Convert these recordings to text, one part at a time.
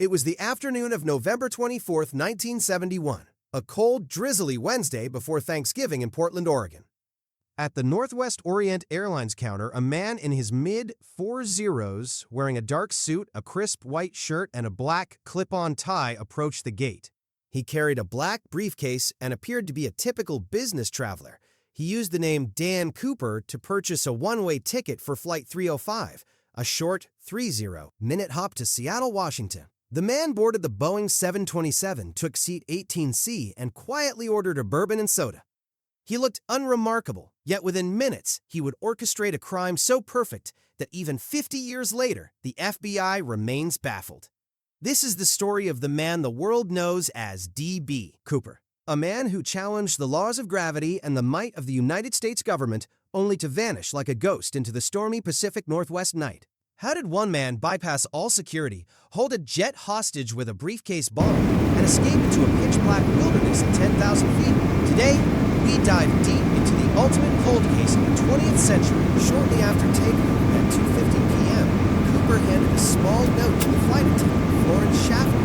It was the afternoon of November 24th, 1971, a cold, drizzly Wednesday before Thanksgiving in Portland, Oregon. At the Northwest Orient Airlines counter, a man in his mid-40s, wearing a dark suit, a crisp white shirt, and a black clip-on tie, approached the gate. He carried a black briefcase and appeared to be a typical business traveler. He used the name Dan Cooper to purchase a one-way ticket for Flight 305, a short 30-minute hop to Seattle, Washington. The man boarded the Boeing 727, took seat 18C, and quietly ordered a bourbon and soda. He looked unremarkable, yet within minutes, he would orchestrate a crime so perfect that even 50 years later, the FBI remains baffled. This is the story of the man the world knows as D.B. Cooper, a man who challenged the laws of gravity and the might of the United States government only to vanish like a ghost into the stormy Pacific Northwest night. How did one man bypass all security, hold a jet hostage with a briefcase bomb, and escape into a pitch-black wilderness at 10,000 feet? Today, we dive deep into the ultimate cold case of the 20th century. Shortly after takeoff at 2:50 p.m., Cooper handed a small note to the flight attendant, Florence Shaffer.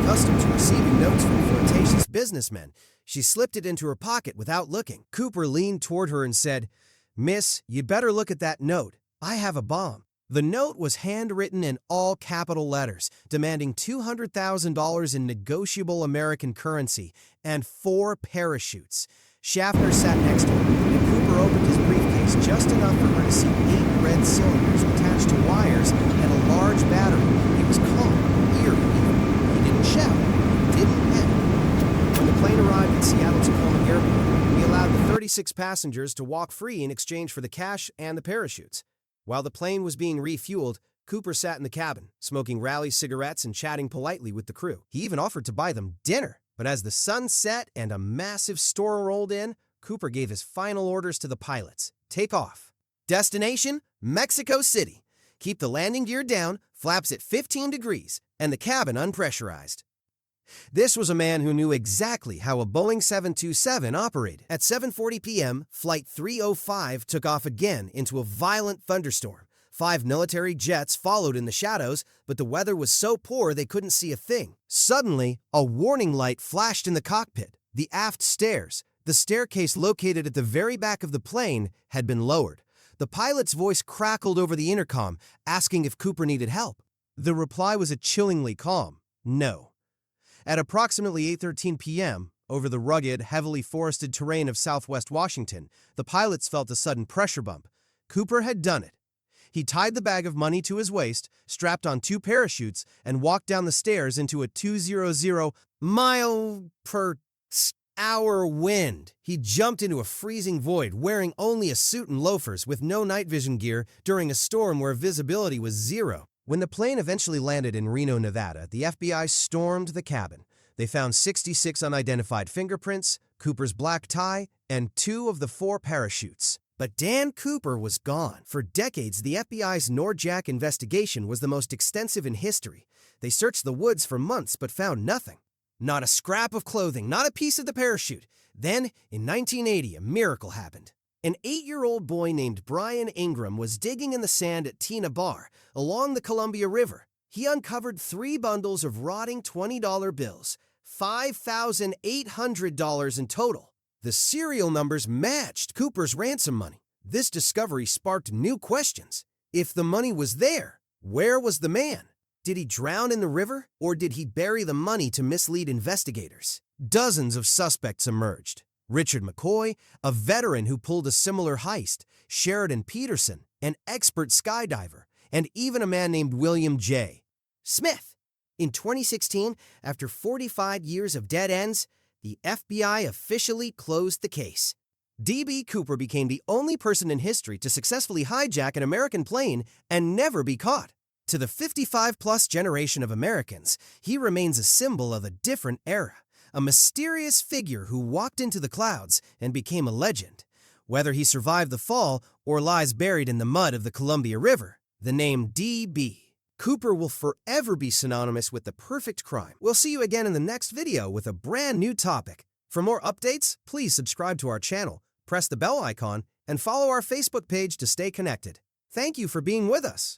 Accustomed to receiving notes from flirtatious businessmen, she slipped it into her pocket without looking. Cooper leaned toward her and said, "Miss, you'd better look at that note. I have a bomb." The note was handwritten in all capital letters, demanding $200,000 in negotiable American currency and 4 parachutes. Schaffner sat next to him, and Cooper opened his briefcase just enough for her to see 8 red cylinders attached to wires and a large battery. He was calm, eerie even. He didn't shout, didn't panic. When the plane arrived at Seattle-Tacoma Airport, he allowed the 36 passengers to walk free in exchange for the cash and the parachutes. While the plane was being refueled, Cooper sat in the cabin, smoking rally cigarettes and chatting politely with the crew. He even offered to buy them dinner. But as the sun set and a massive storm rolled in, Cooper gave his final orders to the pilots. Take off. Destination, Mexico City. Keep the landing gear down, flaps at 15 degrees, and the cabin unpressurized. This was a man who knew exactly how a Boeing 727 operated. At 7:40 p.m., Flight 305 took off again into a violent thunderstorm. 5 military jets followed in the shadows, but the weather was so poor they couldn't see a thing. Suddenly, a warning light flashed in the cockpit. The aft stairs, the staircase located at the very back of the plane, had been lowered. The pilot's voice crackled over the intercom, asking if Cooper needed help. The reply was a chillingly calm no. At approximately 8:13 p.m., over the rugged, heavily forested terrain of southwest Washington, the pilots felt a sudden pressure bump. Cooper had done it. He tied the bag of money to his waist, strapped on 2 parachutes, and walked down the stairs into a 200-mile-per-hour wind. He jumped into a freezing void, wearing only a suit and loafers with no night vision gear during a storm where visibility was 0. When the plane eventually landed in Reno, Nevada, the FBI stormed the cabin. They found 66 unidentified fingerprints, Cooper's black tie, and 2 of the 4 parachutes. But Dan Cooper was gone. For decades, the FBI's NORJAK investigation was the most extensive in history. They searched the woods for months but found nothing. Not a scrap of clothing, not a piece of the parachute. Then, in 1980, a miracle happened. An 8-year-old boy named Brian Ingram was digging in the sand at Tina Bar, along the Columbia River. He uncovered 3 bundles of rotting $20 bills, $5,800 in total. The serial numbers matched Cooper's ransom money. This discovery sparked new questions. If the money was there, where was the man? Did he drown in the river, or did he bury the money to mislead investigators? Dozens of suspects emerged. Richard McCoy, a veteran who pulled a similar heist, Sheridan Peterson, an expert skydiver, and even a man named William J. Smith. In 2016, after 45 years of dead ends, the FBI officially closed the case. D.B. Cooper became the only person in history to successfully hijack an American plane and never be caught. To the 55-plus generation of Americans, he remains a symbol of a different era, a mysterious figure who walked into the clouds and became a legend. Whether he survived the fall or lies buried in the mud of the Columbia River, the name D.B. Cooper will forever be synonymous with the perfect crime. We'll see you again in the next video with a brand new topic. For more updates, please subscribe to our channel, press the bell icon, and follow our Facebook page to stay connected. Thank you for being with us.